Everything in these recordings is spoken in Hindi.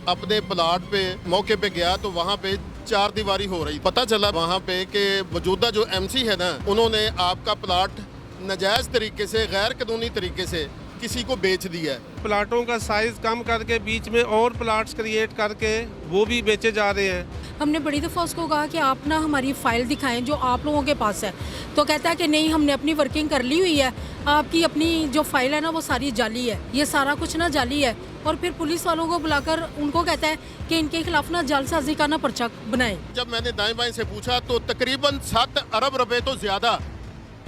अपने प्लाट पे मौके पे गया तो वहाँ पे चार दीवारी हो रही। पता चला वहाँ पे कि मौजूदा जो एमसी है ना, उन्होंने आपका प्लाट नाजायज तरीके से, गैर कानूनी तरीके से किसी को बेच दिया है। प्लाटों का साइज कम करके बीच में और प्लाट्स क्रिएट करके वो भी बेचे जा रहे हैं। हमने बड़ी दफ़ा उसको कहा कि आप ना हमारी फ़ाइल दिखाएं जो आप लोगों के पास है, तो कहता है कि नहीं, हमने अपनी वर्किंग कर ली हुई है, आपकी अपनी जो फाइल है ना वो सारी जाली है, ये सारा कुछ ना जाली है। और फिर पुलिस वालों को बुलाकर उनको कहता है कि इनके खिलाफ ना जालसाजी का ना पर्चा बनाएं। जब मैंने दाएं बाएं से पूछा तो तकरीबन 7 अरब रुपए तो ज्यादा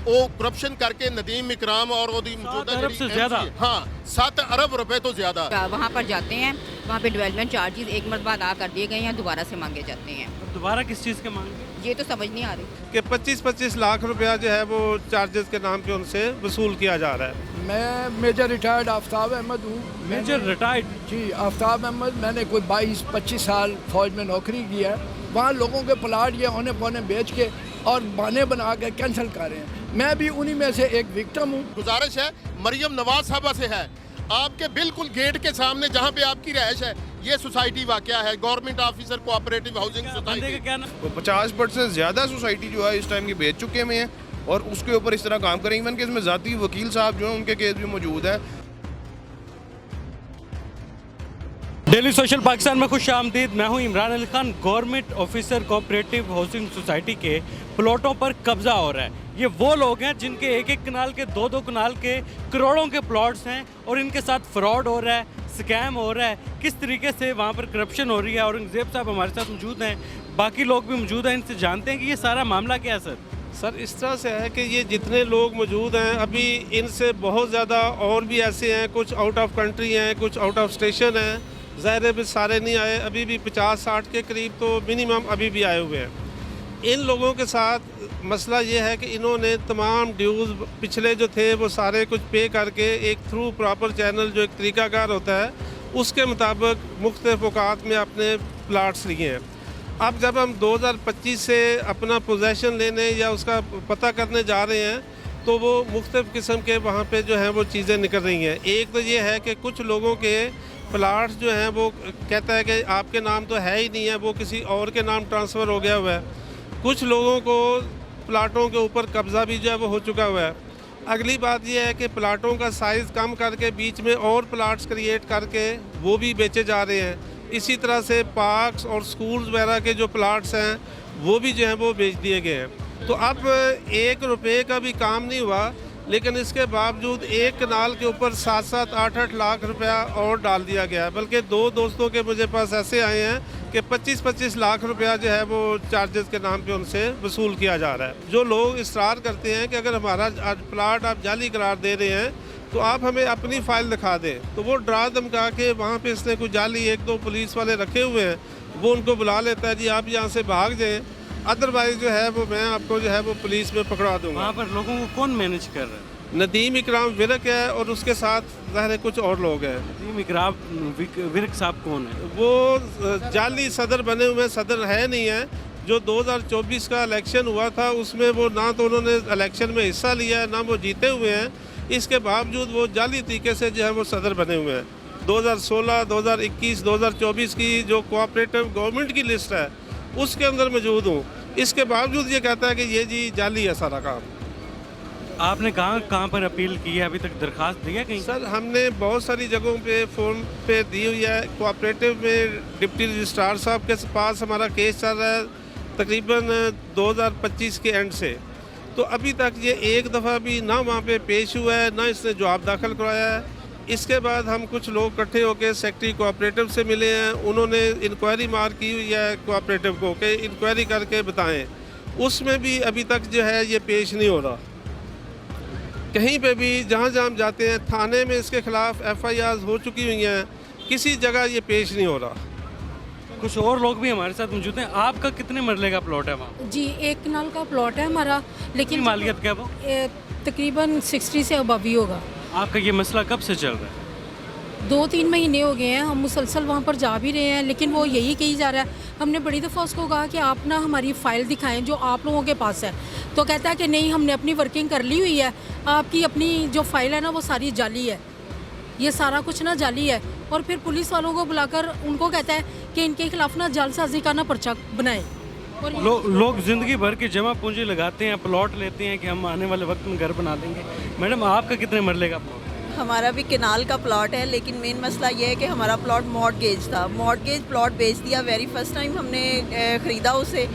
वो करप्शन करके नदीम इकराम और वो मौजूदा अरब से ज्यादा, हाँ 7 अरब रुपए तो ज्यादा। वहाँ पर जाते हैं, वहाँ पे डेवलपमेंट चार्जेस एक मरतबा अदा कर दिए गए हैं, दोबारा से मांगे जाते हैं। दोबारा किस चीज़ के मांगे? ये तो समझ नहीं आ रही कि 25-25 लाख रुपया जो है वो चार्जेस के नाम पे उनसे वसूल किया जा रहा है। मैं मेजर रिटायर्ड आफ्ताब अहमद हूँ। Major retired? जी, आफ्ताब अहमद। मैंने कोई 22-25 साल फौज में नौकरी की है। वहाँ लोगों के प्लाट ये औने पौने बेच के और बहाने बना के कैंसिल कर रहे हैं। मैं भी उन्हीं में से एक विक्टिम हूँ। गुजारिश है मरियम नवाज साहबा से है, आपके बिल्कुल गेट के सामने जहाँ पे आपकी रहायश है, ये सोसाइटी वाक़या है, government officer cooperative housing society. क्या ना 50% से ज़्यादा सोसाइटी जो है इस टाइम की बेच चुके हुए हैं और उसके ऊपर इस तरह काम करें। इवन कि इसमें ज़ाती वकील साहब जो हैं उनके केस भी मौजूद है। डेली सोशल पाकिस्तान में खुश आमदीद। मैं हूं Imran Ali Khan. Government officer cooperative housing society के प्लॉटों पर कब्जा हो रहा है। ये वो लोग हैं जिनके एक एक कनाल के, दो दो कनाल के करोड़ों के प्लॉट्स हैं और इनके साथ फ्रॉड हो रहा है, स्कैम हो रहा है। किस तरीके से वहाँ पर करप्शन हो रही है। औरंगजेब साहब हमारे साथ मौजूद हैं, बाकी लोग भी मौजूद हैं, इनसे जानते हैं कि ये सारा मामला क्या है। सर इस तरह से है कि ये जितने लोग मौजूद हैं अभी इनसे बहुत ज़्यादा और भी ऐसे हैं, कुछ आउट ऑफ कंट्री हैं, कुछ आउट ऑफ स्टेशन हैं। ज़ाहिर भी सारे नहीं आए, अभी भी 50-60 के करीब तो मिनिमम अभी भी आए हुए हैं। इन लोगों के साथ मसला ये है कि इन्होंने तमाम ड्यूज़ पिछले जो थे वो सारे कुछ पे करके एक थ्रू प्रॉपर चैनल जो एक तरीकाकार होता है उसके मुताबिक मुख्तलिफ औकात में अपने प्लाट्स लिए हैं। अब जब हम 2025 से अपना पोजेसन लेने या उसका पता करने जा रहे हैं तो वो मुख्तलिफ किस्म के वहाँ पे जो है वो चीज़ें निकल रही हैं। एक तो ये है कि कुछ लोगों के प्लाट्स जो हैं वो कहता है कि आपके नाम तो है ही नहीं है, वो किसी और के नाम ट्रांसफ़र हो गया हुआ है। कुछ लोगों को प्लाटों के ऊपर कब्ज़ा भी जो है वो हो चुका हुआ है। अगली बात यह है कि प्लाटों का साइज़ कम करके बीच में और प्लाट्स क्रिएट करके वो भी बेचे जा रहे हैं। इसी तरह से पार्क्स और स्कूल्स वगैरह के जो प्लाट्स हैं वो भी जो हैं वो बेच दिए गए हैं। तो अब 1 रुपये का भी काम नहीं हुआ, लेकिन इसके बावजूद एक कनाल के ऊपर 7-7, 8-8 लाख रुपया और डाल दिया गया है। बल्कि 2 दोस्तों के मुझे पास ऐसे आए हैं कि 25-25 लाख रुपया जो है वो चार्जेस के नाम पे उनसे वसूल किया जा रहा है। जो लोग इसरार करते हैं कि अगर हमारा प्लाट आप जाली करार दे रहे हैं तो आप हमें अपनी फ़ाइल दिखा दें, तो वो डरा धमका के वहाँ पे इसने कुछ जाली 1-2 पुलिस वाले रखे हुए हैं, वो उनको बुला लेता है, जी आप यहाँ से भाग जाएँ, अदरवाइज़ जो है वो मैं आपको जो है वो पुलिस में पकड़ा दूँगा। वहाँ पर लोगों को कौन मैनेज कर रहा है? नदीम इकराम विरक है और उसके साथ ज़ाहिर है कुछ और लोग हैं। नदीम इकराम विरक साहब कौन है? वो जाली सदर बने हुए, सदर है नहीं है। जो 2024 का इलेक्शन हुआ था उसमें वो ना तो उन्होंने इलेक्शन में हिस्सा लिया है, ना वो जीते हुए हैं। इसके बावजूद वो जाली तरीके से जो है वो सदर बने हुए हैं। 2016, 2021, 2024 की जो कोऑपरेटिव गवर्नमेंट की लिस्ट है उसके अंदर मौजूद हूँ। इसके बावजूद ये कहता है कि ये जी जाली है सारा काम। आपने कहाँ पर अपील की है? अभी तक दरखास्त दी है कहीं? सर हमने बहुत सारी जगहों पे फ़ोन पे दी हुई है। कोऑपरेटिव में डिप्टी रजिस्ट्रार साहब के पास हमारा केस चल रहा है तकरीबन 2025 के एंड से, तो अभी तक ये एक दफ़ा भी ना वहाँ पे पेश हुआ है, ना इसने जवाब दाखिल करवाया है। इसके बाद हम कुछ लोग इकट्ठे होकर सेक्रेटरी कोऑपरेटिव से मिले हैं, उन्होंने इंक्वायरी मार की हुई है कोऑपरेटिव को कि इंक्वायरी करके बताएं। उसमें भी अभी तक जो है ये पेश नहीं हो रहा। कहीं पे भी जहाँ जहाँ हम जाते हैं थाने में इसके ख़िलाफ़ FIRs हो चुकी हुई हैं, किसी जगह ये पेश नहीं हो रहा। कुछ और लोग भी हमारे साथ मौजूद हैं। आपका कितने मरले का प्लॉट है वहाँ? जी, 1 कनाल का प्लॉट है हमारा, लेकिन मालियत क्या वो? तकरीबन 60 से अबव ही होगा। आपका ये मसला कब से चल रहा है? 2-3 महीने हो गए हैं, हम मुसलसल वहाँ पर जा भी रहे हैं, लेकिन वो यही कही जा रहा है। हमने बड़ी दफ़ा उसको कहा कि आप ना हमारी फ़ाइल दिखाएं जो आप लोगों के पास है, तो कहता है कि नहीं, हमने अपनी वर्किंग कर ली हुई है, आपकी अपनी जो फ़ाइल है ना वो सारी जाली है, ये सारा कुछ ना जाली है। और फिर पुलिस वालों को बुलाकर उनको कहता है कि इनके खिलाफ ना जालसाजी का ना पर्चा बनाए। और लोग ज़िंदगी भर की जमा पूंजी लगाते हैं, प्लॉट लेते हैं कि हम आने वाले वक्त में घर बना देंगे। मैडम आपका कितने मरले का प्लॉट? हमारा भी केनाल का प्लॉट है, लेकिन मेन मसला ये है कि हमारा प्लॉट मॉर्टगेज था। मॉर्टगेज प्लॉट बेच दिया, वेरी फर्स्ट टाइम हमने ख़रीदा उसे,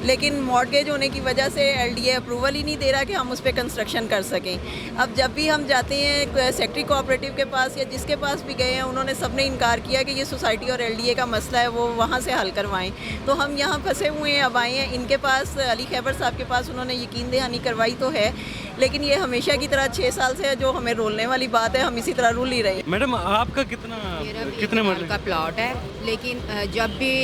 लेकिन मॉर्टगेज होने की वजह से एलडीए अप्रूवल ही नहीं दे रहा कि हम उस पर कंस्ट्रक्शन कर सकें। अब जब भी हम जाते हैं सेक्रेटरी कोऑपरेटिव के पास या जिसके पास भी गए हैं, उन्होंने सबने इनकार किया कि ये सोसाइटी और एलडीए का मसला है, वो वहाँ से हल करवाएं। तो हम यहाँ फंसे हुए हैं। अब आए हैं इनके पास, अली खैबर साहब के पास, उन्होंने यकीन दहानी करवाई तो है, लेकिन ये हमेशा की तरह 6 साल से जो हमें रोलने वाली बात है, हम इसी तरह रूल ही रहे। मैडम आपका कितने मरले का प्लॉट है, लेकिन जब भी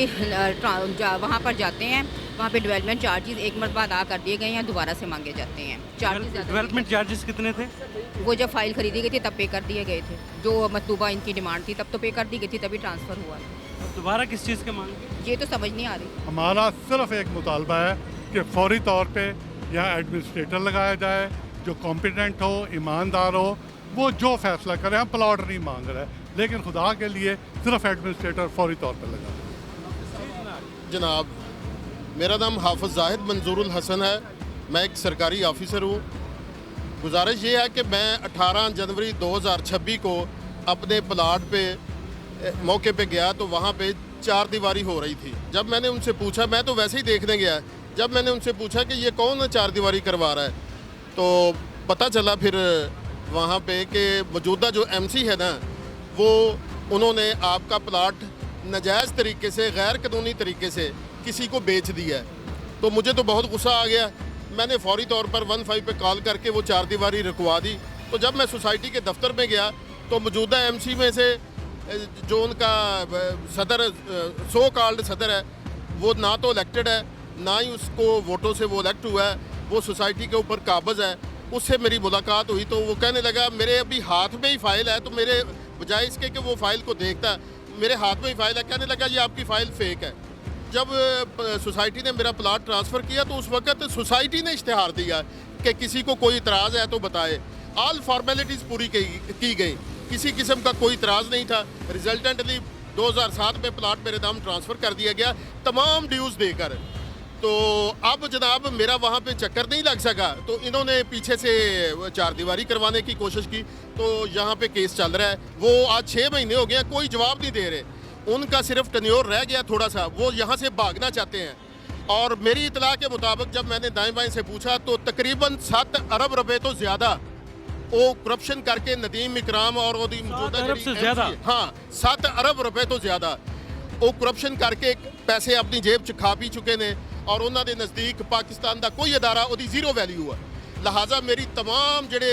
वहाँ पर जाते हैं, वहाँ पे डेवलपमेंट चार्जेस एक मरतबा अदा कर दिए गए हैं, दोबारा से मांगे जाते हैं। डेवलपमेंट चार्जेस कितने थे? वो जब फाइल खरीदी गई थी तब पे कर दिए गए थे, जो मतलूबा इनकी डिमांड थी तब तो पे कर दी गई थी, तभी ट्रांसफ़र हुआ। दोबारा किस चीज़ के मांगे? ये तो समझ नहीं आ रही। हमारा सिर्फ एक मुतालबा है कि फौरी तौर पे यहाँ एडमिनिस्ट्रेटर लगाया जाए जो कॉम्पिटेंट हो, ईमानदार हो, वो जो फैसला करे। हम प्लॉट नहीं मांग रहे, लेकिन खुदा के लिए सिर्फ एडमिनिस्ट्रेटर फौरी तौर पर लगा। जनाब, मेरा नाम हाफिज़ जाहिद मंजूरुल हसन है, मैं एक सरकारी ऑफिसर हूँ। गुजारिश ये है कि मैं 18 जनवरी 2026 को अपने प्लाट पे मौके पे गया तो वहाँ पे 4 दीवारी हो रही थी। जब मैंने उनसे पूछा, मैं तो वैसे ही देखने गया, जब मैंने उनसे पूछा कि ये कौन 4 दीवारी करवा रहा है, तो पता चला फिर वहाँ पे कि मौजूदा जो एमसी है ना, वो उन्होंने आपका प्लाट नाजायज़ तरीके से, गैर कानूनी तरीके से किसी को बेच दिया है। तो मुझे तो बहुत गुस्सा आ गया। मैंने फौरी तौर पर 15 पे कॉल करके वो 4 दीवारी रुकवा दी। तो जब मैं सोसाइटी के दफ्तर में गया तो मौजूदा एमसी में से जो उनका सदर, सो कॉल्ड सदर है, वो ना तो इलेक्टेड है, ना ही उसको वोटों से वो इलेक्ट हुआ है, वो सोसाइटी के ऊपर काबज़ है। उससे मेरी मुलाकात हुई तो वो कहने लगा मेरे अभी हाथ में ही फ़ाइल है, तो मेरे बजाय इसके कि वो फ़ाइल को देखता, मेरे हाथ में ही फ़ाइल है, कहने लगा ये आपकी फ़ाइल फ़ेक है। जब सोसाइटी ने मेरा प्लाट ट्रांसफ़र किया तो उस वक्त सोसाइटी ने इश्तिहार दिया कि किसी को कोई इतराज़ है तो बताए। ऑल फॉर्मेलिटीज़ पूरी की गई, किसी किस्म का कोई इतराज़ नहीं था। रिजल्टेंटली 2007 में प्लाट मेरे नाम ट्रांसफ़र कर दिया गया तमाम ड्यूज़ देकर। तो अब जनाब मेरा वहाँ पे चक्कर नहीं लग सका, तो इन्होंने पीछे से 4 दीवारी करवाने की कोशिश की। तो यहाँ पे केस चल रहा है। वो आज 6 महीने हो गए, कोई जवाब नहीं दे रहे। उनका सिर्फ टेन्योर रह गया थोड़ा सा, वो यहाँ से भागना चाहते हैं। और मेरी इतला के मुताबिक जब मैंने दाएं बाएं से पूछा तो तकरीबन 7 अरब रुपए तो ज़्यादा वो करप्शन करके नदीम इकराम और हाँ 7 अरब रुपए तो ज़्यादा वो करप्शन करके पैसे अपनी जेब च खा पी चुके ने। और उन्होंने नज़दीक पाकिस्तान का कोई अदारा वो जीरो वैल्यू है। लिहाजा मेरी तमाम जड़े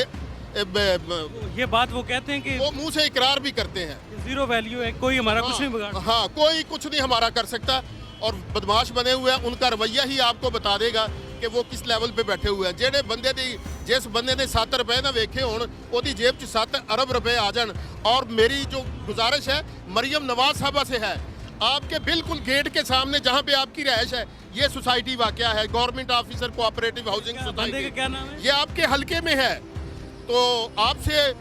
ये बात वो कहते हैं कि वो मुंह से इकरार भी करते हैं जीरो वैल्यू है, कोई हमारा कुछ नहीं बिगाड़। हाँ, कोई कुछ नहीं हमारा कर सकता। और बदमाश बने हुए हैं, उनका रवैया ही आपको बता देगा कि वो किस लेवल पे बैठे हुए हैं। जेडे बंदे दी जिस बंदे ने 7 रुपए ना वेखे होन, ओदी जेब च 7 अरब रुपए आ जान। और मेरी जो गुजारिश है मरियम नवाज साहबा से है, आपके बिल्कुल गेट के सामने जहाँ पे आपकी रहायश है, ये सोसाइटी वाक़या है, government officer cooperative housing society, क्या नाम है? ये आपके हल्के में है। तो आपसे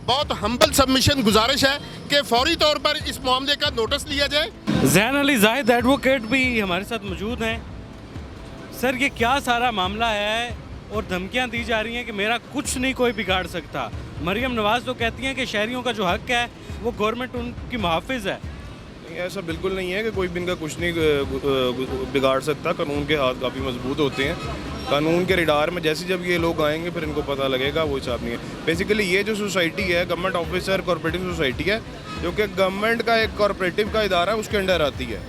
बहुत हम्बल सबमिशन गुजारिश है कि फौरी तौर पर इस मामले का नोटिस लिया जाए। ज़ैन अली जाहिद एडवोकेट भी हमारे साथ मौजूद हैं। सर, ये क्या सारा मामला है और धमकियां दी जा रही हैं कि मेरा कुछ नहीं कोई बिगाड़ सकता। मरियम नवाज़ तो कहती हैं कि शहरियों का जो हक है वो गवर्नमेंट उनकी मुहाफ़िज़ है। ऐसा बिल्कुल नहीं है कि कोई भी इनका कुछ नहीं बिगाड़ सकता। कानून के हाथ काफ़ी मजबूत होते हैं। कानून के रिडार में जैसे जब ये लोग आएंगे फिर इनको पता लगेगा, वो हिसाब नहीं है। बेसिकली ये जो सोसाइटी है गवर्नमेंट ऑफिसर कॉर्पोरेटिव सोसाइटी है, जो कि गवर्नमेंट का एक कॉर्पोरेटिव का इदारा है, उसके अंडर आती है।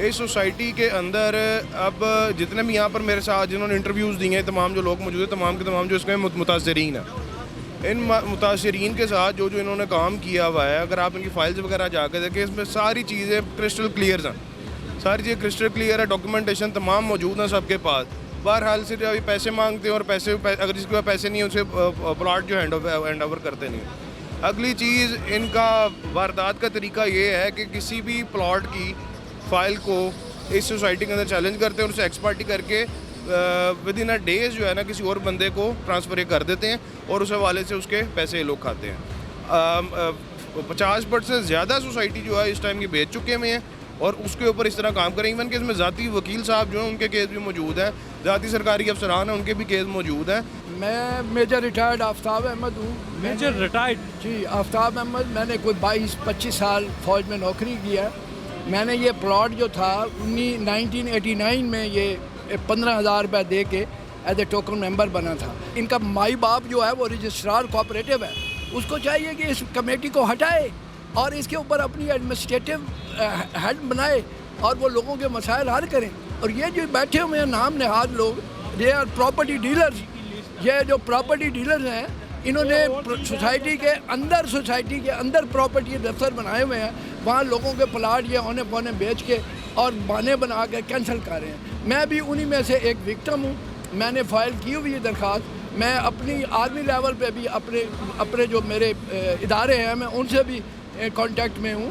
इस सोसाइटी के अंदर अब जितने भी यहाँ पर मेरे साथ जिन्होंने इंटरव्यूज़ दिए हैं, तमाम जो लोग मौजूद हैं, तमाम के तमाम जो इसमें मुतासरीन हैं, इन मुतासरीन के साथ जो इन्होंने काम किया हुआ है, अगर आप इनकी फाइल्स वगैरह जाकर देखें, इसमें सारी चीज़ें क्रिस्टल क्लियर हैं। सारी चीज़ें क्रिस्टल क्लियर है, डॉक्यूमेंटेशन तमाम मौजूद हैं सबके पास। बहरहाल सिर्फ अभी पैसे मांगते हैं और पैसे अगर जिसके पास पैसे नहीं है उसे प्लॉट जो हैंड ओवर करते नहीं। अगली चीज़ इनका वारदात का तरीका ये है कि किसी भी प्लॉट की फ़ाइल को इस सोसाइटी के अंदर चैलेंज करते हैं और उसे एक्सपर्टी करके विद इन अ डेज जो है ना किसी और बंदे को ट्रांसफ़र कर देते हैं और उस हवाले से उसके पैसे लोग खाते हैं। 50% से ज़्यादा सोसाइटी जो है इस टाइम की बेच चुके हुए हैं और उसके ऊपर इस तरह काम करें। इवन कि इसमें ज़ाती वकील साहब जो हैं उनके केस भी मौजूद हैं, ज़ाती सरकारी अफसरान हैं उनके भी केस मौजूद हैं। मैं मेजर रिटायर्ड आफ्ताब अहमद हूँ। Major retired? जी, आफ्ताब अहमद। मैंने कोई 22-25 साल फ़ौज में नौकरी किया। मैंने ये प्लॉट जो था 1989 में ये 15,000 रुपये दे के एज ए टोकन मेंबर बना था। इनका माई बाप जो है वो रजिस्ट्रार कोऑपरेटिव है, उसको चाहिए कि इस कमेटी को हटाए और इसके ऊपर अपनी एडमिनिस्ट्रेटिव हेड बनाए और वो लोगों के मसाइल हल करें। और ये जो बैठे हुए हैं नाम नहाद लोग, दे आर प्रॉपर्टी डीलर्स। ये जो प्रॉपर्टी डीलर्स हैं इन्होंने सोसाइटी के अंदर प्रॉपर्टी दफ्तर बनाए हुए हैं, वहाँ लोगों के प्लाट ये औने पौने बेच के और बहाने बना के कैंसिल कर रहे हैं। मैं भी उन्हीं में से एक विक्टिम हूँ। मैंने फ़ाइल की हुई है दरख्वास्त। मैं अपनी आर्मी लेवल पे भी अपने जो मेरे इदारे हैं मैं उनसे भी कांटेक्ट में हूँ।